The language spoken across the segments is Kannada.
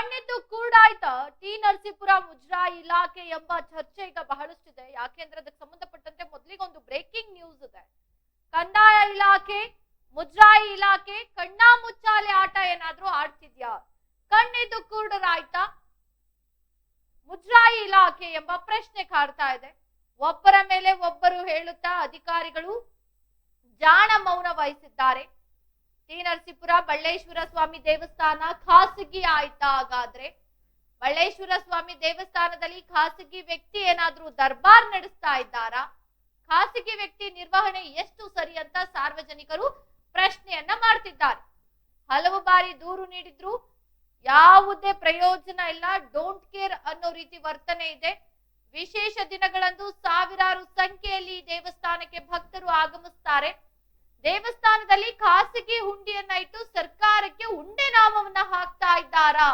ಕಣ್ಣಿದ್ದು ಕೂಡಾಯ್ತಾ ಟಿ ನರಸೀಪುರ ಮುಜರಾಯಿ ಇಲಾಖೆ ಎಂಬ ಚರ್ಚೆ ಈಗ ಬಹಳಷ್ಟಿದೆ. ಯಾಕೆಂದ್ರೆ ಅದಕ್ಕೆ ಸಂಬಂಧಪಟ್ಟಂತೆ ಮೊದಲಿಗೆ ಒಂದು ಬ್ರೇಕಿಂಗ್ ನ್ಯೂಸ್ ಇದೆ. ಕಂದಾಯ ಇಲಾಖೆ ಮುಜರಾಯಿ ಇಲಾಖೆ ಕಣ್ಣಾ ಮುಚ್ಚಾಲೆ ಆಟ ಏನಾದ್ರೂ ಆಡ್ತಿದ್ಯಾ? ಕಣ್ಣಿದ್ದು ಕೂಡರಾಯ್ತಾ ಮುಜರಾಯಿ ಇಲಾಖೆ ಎಂಬ ಪ್ರಶ್ನೆ ಕಾಡ್ತಾ ಇದೆ. ಒಬ್ಬರ ಮೇಲೆ ಒಬ್ಬರು ಹೇಳುತ್ತಾ ಅಧಿಕಾರಿಗಳು ಜಾಣ ಮೌನ ವಹಿಸಿದ್ದಾರೆ. ಟಿ ನರಸೀಪುರ ಬಳ್ಳೇಶ್ವರ ಸ್ವಾಮಿ ದೇವಸ್ಥಾನ ಖಾಸಗಿ ಆಯ್ತಾ? ಹಾಗಾದ್ರೆ ಬಳ್ಳೇಶ್ವರ ಸ್ವಾಮಿ ದೇವಸ್ಥಾನದಲ್ಲಿ ಖಾಸಗಿ ವ್ಯಕ್ತಿ ಏನಾದ್ರೂ ದರ್ಬಾರ್ ನಡೆಸ್ತಾ ಇದ್ದಾರಾ? ಖಾಸಗಿ ವ್ಯಕ್ತಿ ನಿರ್ವಹಣೆ ಎಷ್ಟು ಸರಿ ಅಂತ ಸಾರ್ವಜನಿಕರು ಪ್ರಶ್ನೆಯನ್ನ ಮಾಡ್ತಿದ್ದಾರೆ. ಹಲವು ಬಾರಿ ದೂರು ನೀಡಿದ್ರು, ಯಾವುದೇ ಪ್ರಯೋಜನ ಇಲ್ಲ, ಡೋಂಟ್ ಕೇರ್ ಅನ್ನೋ ರೀತಿ ವರ್ತನೆ ಇದೆ. ವಿಶೇಷ ದಿನಗಳಂದು ಸಾವಿರಾರು ಸಂಖ್ಯೆಯಲ್ಲಿ ದೇವಸ್ಥಾನಕ್ಕೆ ಭಕ್ತರು ಆಗಮಿಸ್ತಾರೆ. ದೇವಸ್ಥಾನದಲ್ಲಿ ಖಾಸಗಿ ಹುಂಡಿಯನ್ನ ಇಟ್ಟು ಸರ್ಕಾರಕ್ಕೆ ಉಂಡೆ ನಾಮವನ್ನ ಹಾಕ್ತಾ ಇದ್ದಾರಾ?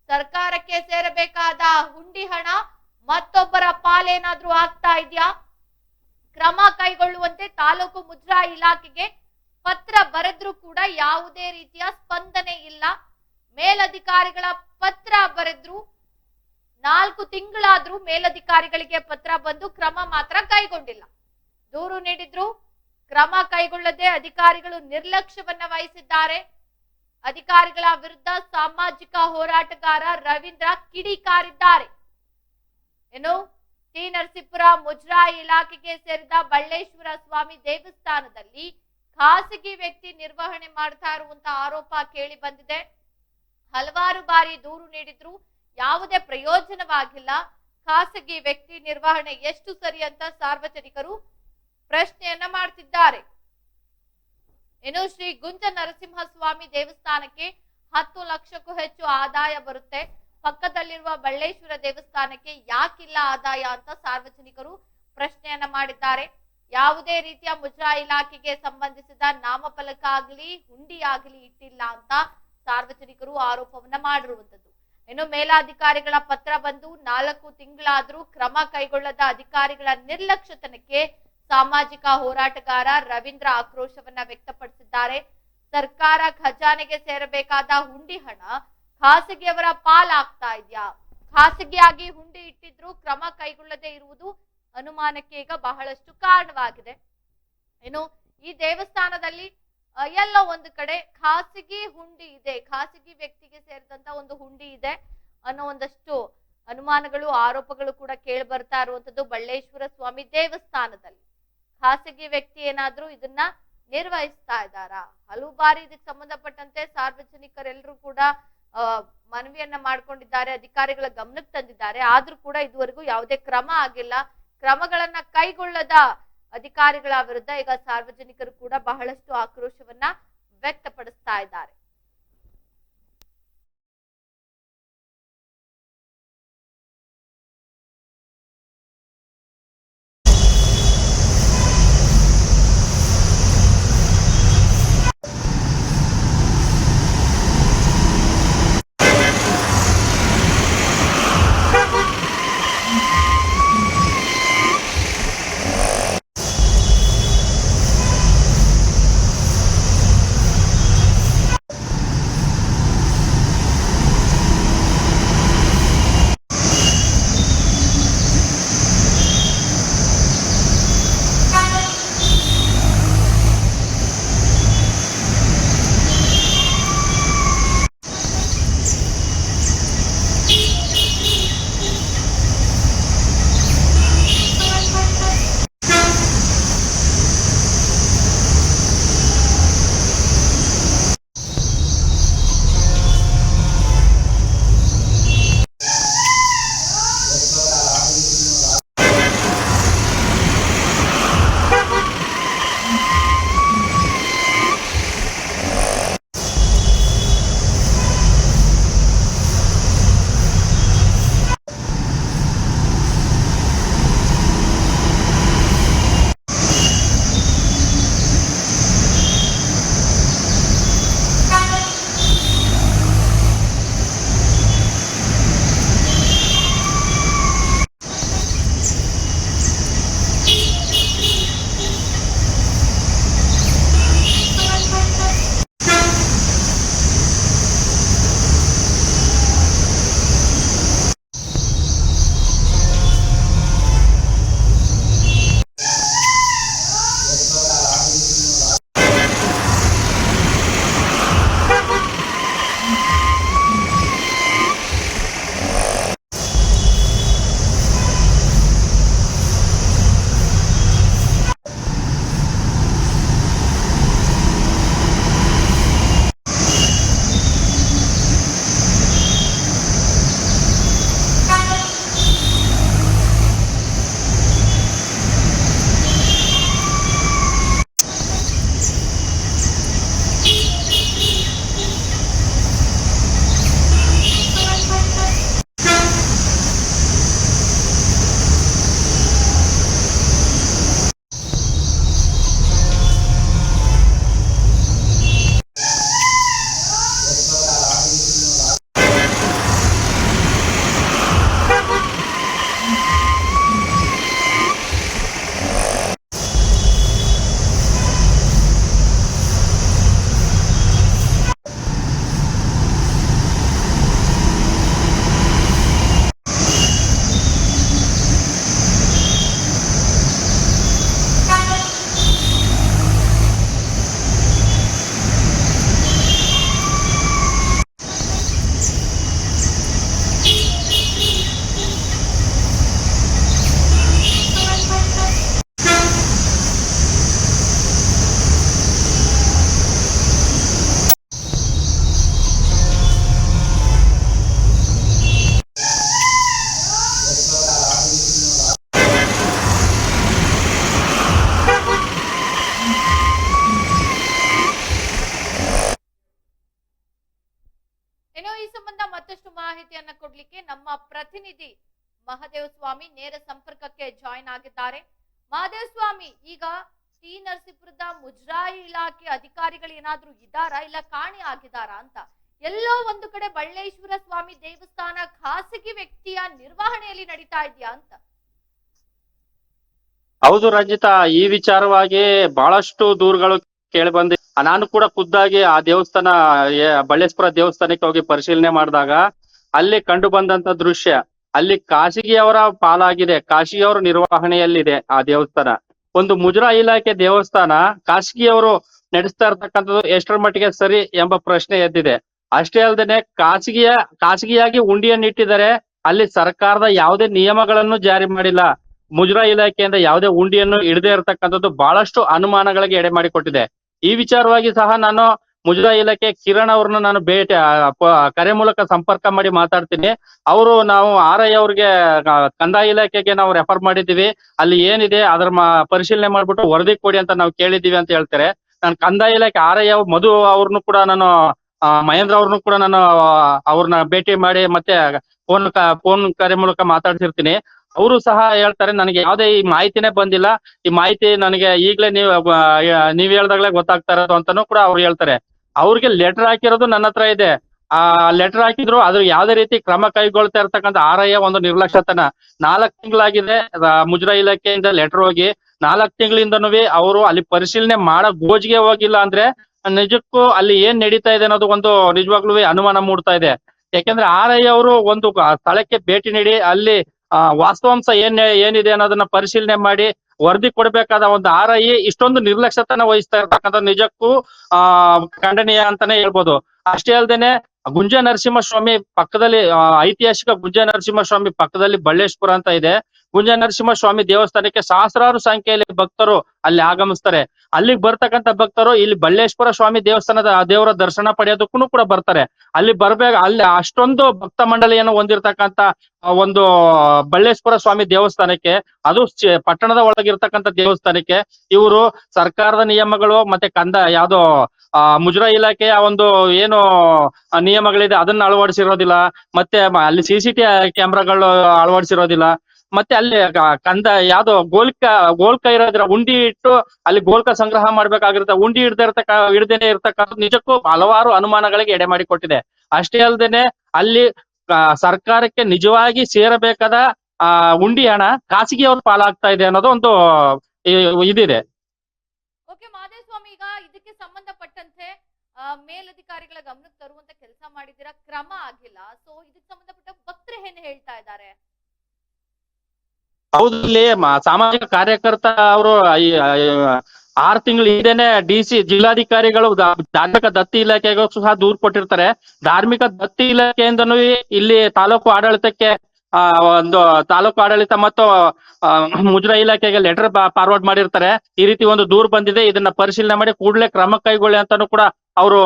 ಸರ್ಕಾರಕ್ಕೆ ಸೇರಬೇಕಾದ ಹುಂಡಿ ಹಣ ಮತ್ತೊಬ್ಬರ ಪಾಲೇನಾದ್ರೂ ಆಗ್ತಾ ಇದೆಯಾ? ಕ್ರಮ ಕೈಗೊಳ್ಳುವಂತೆ ತಾಲೂಕು ಮುಜರಾಯಿ ಇಲಾಖೆಗೆ ಪತ್ರ ಬರೆದ್ರೂ ಕೂಡ ಯಾವುದೇ ರೀತಿಯ ಸ್ಪಂದನೆ ಇಲ್ಲ. ಮೇಲಧಿಕಾರಿಗಳ ಪತ್ರ ಬರೆದ್ರು 4 ತಿಂಗಳಾದ್ರೂ ಮೇಲಧಿಕಾರಿಗಳಿಗೆ ಪತ್ರ ಬಂದು ಕ್ರಮ ಮಾತ್ರ ಕೈಗೊಂಡಿಲ್ಲ. ದೂರು ನೀಡಿದ್ರು, ಕ್ರಮ ಕೈಗೊಳ್ಳದೆ ಅಧಿಕಾರಿಗಳು ನಿರ್ಲಕ್ಷ್ಯವನ್ನ ವಹಿಸಿದ್ದಾರೆ. ಅಧಿಕಾರಿಗಳ ವಿರುದ್ಧ ಸಾಮಾಜಿಕ ಹೋರಾಟಗಾರ ರವೀಂದ್ರ ಕಿಡಿಕಾರಿದ್ದಾರೆ. ಏನು ಟಿ ನರಸೀಪುರ ಮುಜರಾಯಿ ಇಲಾಖೆಗೆ ಸೇರಿದ ಬಳ್ಳೇಶ್ವರ ಸ್ವಾಮಿ ದೇವಸ್ಥಾನದಲ್ಲಿ ಖಾಸಗಿ ವ್ಯಕ್ತಿ ನಿರ್ವಹಣೆ ಮಾಡ್ತಾ ಇರುವಂತಹ ಆರೋಪ ಕೇಳಿ ಬಂದಿದೆ. ಹಲವಾರು ಬಾರಿ ದೂರು ನೀಡಿದ್ರು, ಯಾವುದೇ ಪ್ರಯೋಜನವಾಗಿಲ್ಲ. ಖಾಸಗಿ ವ್ಯಕ್ತಿ ನಿರ್ವಹಣೆ ಎಷ್ಟು ಸರಿ ಅಂತ ಸಾರ್ವಜನಿಕರು ಪ್ರಶ್ನೆಯನ್ನ ಮಾಡ್ತಿದ್ದಾರೆ. ಇನ್ನು ಶ್ರೀ ಗುಂಜ ನರಸಿಂಹಸ್ವಾಮಿ ದೇವಸ್ಥಾನಕ್ಕೆ 10 ಲಕ್ಷಕ್ಕೂ ಹೆಚ್ಚು ಆದಾಯ ಬರುತ್ತೆ. ಪಕ್ಕದಲ್ಲಿರುವ ಬಳ್ಳೇಶ್ವರ ದೇವಸ್ಥಾನಕ್ಕೆ ಯಾಕಿಲ್ಲ ಆದಾಯ ಅಂತ ಸಾರ್ವಜನಿಕರು ಪ್ರಶ್ನೆಯನ್ನ ಮಾಡಿದ್ದಾರೆ. ಯಾವುದೇ ರೀತಿಯ ಮುಜರಾಯಿ ಇಲಾಖೆಗೆ ಸಂಬಂಧಿಸಿದ ನಾಮಫಲಕ ಆಗಲಿ ಹುಂಡಿ ಆಗಲಿ ಇಟ್ಟಿಲ್ಲ ಅಂತ ಸಾರ್ವಜನಿಕರು ಆರೋಪವನ್ನ ಮಾಡಿರುವಂತದ್ದು. ಇನ್ನು ಮೇಲಾಧಿಕಾರಿಗಳ ಪತ್ರ ಬಂದು 4 ತಿಂಗಳಾದ್ರೂ ಕ್ರಮ ಕೈಗೊಳ್ಳದ ಅಧಿಕಾರಿಗಳ ನಿರ್ಲಕ್ಷ್ಯತನಕ್ಕೆ ಸಾಮಾಜಿಕ ಹೋರಾಟಗಾರ ರವೀಂದ್ರ ಆಕ್ರೋಶವನ್ನ ವ್ಯಕ್ತಪಡಿಸಿದ್ದಾರೆ. ಸರ್ಕಾರ ಖಜಾನೆಗೆ ಸೇರಬೇಕಾದ ಹುಂಡಿ ಹಣ ಖಾಸಗಿಯವರ ಪಾಲಾಗ್ತಾ ಇದೆಯಾ? ಖಾಸಗಿಯಾಗಿ ಹುಂಡಿ ಇಟ್ಟಿದ್ರು ಕ್ರಮ ಕೈಗೊಳ್ಳದೆ ಇರುವುದು ಅನುಮಾನಕ್ಕೆ ಈಗ ಬಹಳಷ್ಟು ಕಾರಣವಾಗಿದೆ. ಇನ್ನು ಈ ದೇವಸ್ಥಾನದಲ್ಲಿ ಎಲ್ಲೋ ಒಂದು ಕಡೆ ಖಾಸಗಿ ಹುಂಡಿ ಇದೆ, ಖಾಸಗಿ ವ್ಯಕ್ತಿಗೆ ಸೇರಿದಂತ ಒಂದು ಹುಂಡಿ ಇದೆ ಅನ್ನೋ ಒಂದಷ್ಟು ಅನುಮಾನಗಳು ಆರೋಪಗಳು ಕೂಡ ಕೇಳಿ ಬರ್ತಾ ಇರುವಂತದ್ದು. ಬಳ್ಳೇಶ್ವರ ಸ್ವಾಮಿ ದೇವಸ್ಥಾನದಲ್ಲಿ ಖಾಸಗಿ ವ್ಯಕ್ತಿ ಏನಾದ್ರೂ ಇದನ್ನ ನಿರ್ವಹಿಸ್ತಾ ಇದ್ದಾರಾ? ಹಲವು ಬಾರಿ ಇದಕ್ಕೆ ಸಂಬಂಧಪಟ್ಟಂತೆ ಸಾರ್ವಜನಿಕರೆಲ್ಲರೂ ಕೂಡ ಮನವಿಯನ್ನ ಮಾಡ್ಕೊಂಡಿದ್ದಾರೆ, ಅಧಿಕಾರಿಗಳ ಗಮನಕ್ಕೆ ತಂದಿದ್ದಾರೆ. ಆದ್ರೂ ಕೂಡ ಇದುವರೆಗೂ ಯಾವುದೇ ಕ್ರಮ ಆಗಿಲ್ಲ. ಕ್ರಮಗಳನ್ನ ಕೈಗೊಳ್ಳದ ಅಧಿಕಾರಿಗಳ ವಿರುದ್ಧ ಈಗ ಸಾರ್ವಜನಿಕರು ಕೂಡ ಬಹಳಷ್ಟು ಆಕ್ರೋಶವನ್ನ ವ್ಯಕ್ತಪಡಿಸ್ತಾ ಇದ್ದಾರೆ. ಮತ್ತಷ್ಟು ಮಾಹಿತಿಯನ್ನ ಕೊಡ್ಲಿಕ್ಕೆ ನಮ್ಮ ಪ್ರತಿನಿಧಿ ಮಹದೇವ್ ಸ್ವಾಮಿ ನೇರ ಸಂಪರ್ಕಕ್ಕೆ ಜಾಯಿನ್ ಆಗಿದ್ದಾರೆ. ಮಹದೇವ್ ಸ್ವಾಮಿ, ಈಗ ಟಿ ನರಸೀಪುರದ ಮುಜರಾಯಿ ಇಲಾಖೆ ಅಧಿಕಾರಿಗಳು ಏನಾದ್ರೂ ಇದ್ದಾರಾ, ಇಲ್ಲ ಕಾಣೆ ಆಗಿದಾರಾ ಅಂತ? ಎಲ್ಲೋ ಒಂದು ಕಡೆ ಬಳ್ಳೇಶ್ವರ ಸ್ವಾಮಿ ದೇವಸ್ಥಾನ ಖಾಸಗಿ ವ್ಯಕ್ತಿಯ ನಿರ್ವಹಣೆಯಲ್ಲಿ ನಡೀತಾ ಇದೆಯಾ ಅಂತ? ಹೌದು ರಂಜಿತಾ, ಈ ವಿಚಾರವಾಗಿ ಬಹಳಷ್ಟು ದೂರುಗಳು ಕೇಳಿ ಬಂದಿ. ನಾನು ಕೂಡ ಖುದ್ದಾಗಿ ಆ ದೇವಸ್ಥಾನ ಬಳ್ಳೇಶ್ವರ ದೇವಸ್ಥಾನಕ್ಕೆ ಹೋಗಿ ಪರಿಶೀಲನೆ ಮಾಡಿದಾಗ ಅಲ್ಲಿ ಕಂಡು ಬಂದಂತ ದೃಶ್ಯ, ಅಲ್ಲಿ ಖಾಸಗಿಯವರ ಪಾಲಾಗಿದೆ, ಖಾಸಗಿಯವರ ನಿರ್ವಹಣೆಯಲ್ಲಿದೆ ಆ ದೇವಸ್ಥಾನ. ಒಂದು ಮುಜರಾಯಿ ಇಲಾಖೆ ದೇವಸ್ಥಾನ ಖಾಸಗಿಯವರು ನಡೆಸ್ತಾ ಇರ್ತಕ್ಕಂಥದ್ದು ಎಷ್ಟರ ಮಟ್ಟಿಗೆ ಸರಿ ಎಂಬ ಪ್ರಶ್ನೆ ಎದ್ದಿದೆ. ಅಷ್ಟೇ ಅಲ್ಲದೆ ಖಾಸಗಿಯಾಗಿ ಹುಂಡಿಯನ್ನು ಇಟ್ಟಿದ್ದಾರೆ, ಅಲ್ಲಿ ಸರ್ಕಾರದ ಯಾವುದೇ ನಿಯಮಗಳನ್ನು ಜಾರಿ ಮಾಡಿಲ್ಲ. ಮುಜರಾಯಿ ಇಲಾಖೆಯಿಂದ ಯಾವುದೇ ಹುಂಡಿಯನ್ನು ಇಡದೇ ಇರತಕ್ಕಂಥದ್ದು ಬಹಳಷ್ಟು ಅನುಮಾನಗಳಿಗೆ ಎಡೆ ಮಾಡಿಕೊಟ್ಟಿದೆ. ಈ ವಿಚಾರವಾಗಿ ಸಹ ನಾನು ಮುಜರಾಯಿ ಇಲಾಖೆ ಕಿರಣ್ ಅವ್ರನ್ನ ನಾನು ಕರೆ ಮೂಲಕ ಸಂಪರ್ಕ ಮಾಡಿ ಮಾತಾಡ್ತೀನಿ. ನಾವು RI ಅವ್ರಿಗೆ ಕಂದಾಯ ಇಲಾಖೆಗೆ ನಾವು ರೆಫರ್ ಮಾಡಿದ್ದೀವಿ, ಅಲ್ಲಿ ಏನಿದೆ ಅದರ ಪರಿಶೀಲನೆ ಮಾಡ್ಬಿಟ್ಟು ವರದಿ ಕೊಡಿ ಅಂತ ನಾವು ಕೇಳಿದ್ದೀವಿ ಅಂತ ಹೇಳ್ತಾರೆ. ನಾನು ಕಂದಾಯ ಇಲಾಖೆ RI ಮಧು ಅವ್ರನ್ನು ಕೂಡ ನಾನು ಮಹೇಂದ್ರ ಅವ್ರನ್ನು ಕೂಡ ನಾನು ಅವ್ರನ್ನ ಭೇಟಿ ಮಾಡಿ ಮತ್ತೆ ಫೋನ್ ಕರೆ ಮೂಲಕ ಮಾತಾಡ್ಸಿರ್ತೀನಿ. ಅವರು ಸಹ ಹೇಳ್ತಾರೆ ನನಗೆ ಯಾವುದೇ ಈ ಮಾಹಿತಿನೇ ಬಂದಿಲ್ಲ, ಈ ಮಾಹಿತಿ ನನಗೆ ಈಗಲೇ ನೀವ್ ಹೇಳ್ದಾಗ್ಲೇ ಗೊತ್ತಾಗ್ತಾ ಇರೋದು ಅಂತಾನೂ ಕೂಡ ಅವ್ರು ಹೇಳ್ತಾರೆ. ಅವ್ರಿಗೆ ಲೆಟರ್ ಹಾಕಿರೋದು ನನ್ನ ಹತ್ರ ಇದೆ. ಆ ಲೆಟರ್ ಹಾಕಿದ್ರು ಅದ್ರ ಯಾವುದೇ ರೀತಿ ಕ್ರಮ ಕೈಗೊಳ್ತಾ ಇರ್ತಕ್ಕಂಥ RI ಒಂದು ನಿರ್ಲಕ್ಷ್ಯತನ. 4 ತಿಂಗಳಾಗಿದೆ ಮುಜರಾಯಿ ಇಲಾಖೆಯಿಂದ ಲೆಟರ್ ಹೋಗಿ, 4 ತಿಂಗಳಿಂದನೂ ಅವರು ಅಲ್ಲಿ ಪರಿಶೀಲನೆ ಮಾಡೋ ಗೋಜಿಗೆ ಹೋಗಿಲ್ಲ ಅಂದ್ರೆ ನಿಜಕ್ಕೂ ಅಲ್ಲಿ ಏನ್ ನಡೀತಾ ಇದೆ ಅನ್ನೋದು ಒಂದು ನಿಜವಾಗ್ಲೂ ಅನುಮಾನ ಮೂಡ್ತಾ ಇದೆ. ಯಾಕೆಂದ್ರೆ RI ಅವರು ಒಂದು ಸ್ಥಳಕ್ಕೆ ಭೇಟಿ ನೀಡಿ ಅಲ್ಲಿ ವಾಸ್ತವಾಂಶ ಏನಿದೆ ಅನ್ನೋದನ್ನ ಪರಿಶೀಲನೆ ಮಾಡಿ ವರದಿ ಕೊಡ್ಬೇಕಾದ ಒಂದು RI ಇಷ್ಟೊಂದು ನಿರ್ಲಕ್ಷ್ಯತನ ವಹಿಸ್ತಾ ಇರ್ತಕ್ಕಂಥ ನಿಜಕ್ಕೂ ಖಂಡನೀಯ ಅಂತಾನೆ ಹೇಳ್ಬೋದು. ಅಷ್ಟೇ ಅಲ್ದೇನೆ ಗುಂಜ ನರಸಿಂಹಸ್ವಾಮಿ ಪಕ್ಕದಲ್ಲಿ ಐತಿಹಾಸಿಕ ಗುಂಜ ನರಸಿಂಹಸ್ವಾಮಿ ಪಕ್ಕದಲ್ಲಿ ಬಳ್ಳೇಶ್ವರ ಅಂತ ಇದೆ. ಗುಂಜ ನರಸಿಂಹಸ್ವಾಮಿ ದೇವಸ್ಥಾನಕ್ಕೆ ಸಹಸ್ರಾರು ಸಂಖ್ಯೆಯಲ್ಲಿ ಭಕ್ತರು ಅಲ್ಲಿ ಆಗಮಿಸ್ತಾರೆ. ಅಲ್ಲಿಗೆ ಬರ್ತಕ್ಕಂಥ ಭಕ್ತರು ಇಲ್ಲಿ ಬಳ್ಳೇಶ್ವರ ಸ್ವಾಮಿ ದೇವಸ್ಥಾನದ ದೇವರ ದರ್ಶನ ಪಡೆಯೋದಕ್ಕೂ ಕೂಡ ಬರ್ತಾರೆ. ಅಲ್ಲಿ ಅಲ್ಲಿ ಅಷ್ಟೊಂದು ಭಕ್ತ ಮಂಡಳಿಯನ್ನು ಹೊಂದಿರತಕ್ಕಂತ ಒಂದು ಬಳ್ಳೇಶ್ವರ ಸ್ವಾಮಿ ದೇವಸ್ಥಾನಕ್ಕೆ, ಅದು ಪಟ್ಟಣದ ಒಳಗಿರ್ತಕ್ಕಂಥ ದೇವಸ್ಥಾನಕ್ಕೆ ಇವರು ಸರ್ಕಾರದ ನಿಯಮಗಳು ಮತ್ತೆ ಯಾವ್ದೋ ಮುಜರಾಯಿ ಇಲಾಖೆಯ ಒಂದು ಏನು ನಿಯಮಗಳಿದೆ ಅದನ್ನ ಅಳವಡಿಸಿರೋದಿಲ್ಲ, ಮತ್ತೆ ಅಲ್ಲಿ CCTV ಕ್ಯಾಮ್ರಾಗಳು ಅಳವಡಿಸಿರೋದಿಲ್ಲ, ಮತ್ತೆ ಅಲ್ಲಿ ಯಾವ್ದೋ ಗೋಲ್ಕ ಇರೋದ್ರ ಉಂಡಿ ಇಟ್ಟು ಅಲ್ಲಿ ಗೋಲ್ಕ ಸಂಗ್ರಹ ಮಾಡ್ಬೇಕಾಗಿರುತ್ತೆ, ಉಂಡಿ ಇಡದೇನೆ ಇರ್ತಕ್ಕಂಥ ನಿಜಕ್ಕೂ ಹಲವಾರು ಅನುಮಾನಗಳಿಗೆ ಎಡೆ ಮಾಡಿಕೊಟ್ಟಿದೆ. ಅಷ್ಟೇ ಅಲ್ಲದೇನೆ ಅಲ್ಲಿ ಸರ್ಕಾರಕ್ಕೆ ನಿಜವಾಗಿ ಸೇರಬೇಕಾದ ಉಂಡಿ ಹಣ ಖಾಸಗಿಯವ್ರ ಪಾಲಾಗ್ತಾ ಇದೆ ಅನ್ನೋದು ಒಂದು ಇದಿದೆ. ಓಕೆ ಮಹದೇವ್ ಸ್ವಾಮಿ, ಈಗ ಇದಕ್ಕೆ ಸಂಬಂಧಪಟ್ಟಂತೆ ಮೇಲಧಿಕಾರಿಗಳ ಗಮನಕ್ಕೆ ತರುವಂತ ಕೆಲಸ ಮಾಡಿದಿರಾ, ಕ್ರಮ ಆಗಿಲ್ಲ. ಸೊ ಇದಕ್ಕೆ ಸಂಬಂಧಪಟ್ಟ ಭಕ್ತರು ಏನ್ ಹೇಳ್ತಾ ಇದ್ದಾರೆ? ಹೌದು, ಇಲ್ಲಿ ಸಾಮಾಜಿಕ ಕಾರ್ಯಕರ್ತ ಅವರು 6 ತಿಂಗಳು ಹಿಂದೆನೆ DC ಜಿಲ್ಲಾಧಿಕಾರಿಗಳು ಧಾರ್ಮಿಕ ದತ್ತಿ ಇಲಾಖೆಗೂ ಸಹ ದೂರು ಕೊಟ್ಟಿರ್ತಾರೆ. ಧಾರ್ಮಿಕ ದತ್ತಿ ಇಲಾಖೆಯಿಂದನೂ ಇಲ್ಲಿ ತಾಲೂಕು ಆಡಳಿತಕ್ಕೆ ಒಂದು ತಾಲೂಕು ಆಡಳಿತ ಮತ್ತು ಮುಜರಾಯಿ ಇಲಾಖೆಗೆ ಲೆಟರ್ ಫಾರ್ವರ್ಡ್ ಮಾಡಿರ್ತಾರೆ. ಈ ರೀತಿ ಒಂದು ದೂರು ಬಂದಿದೆ, ಇದನ್ನ ಪರಿಶೀಲನೆ ಮಾಡಿ ಕೂಡಲೇ ಕ್ರಮ ಕೈಗೊಳ್ಳಿ ಅಂತಾನು ಕೂಡ ಅವರು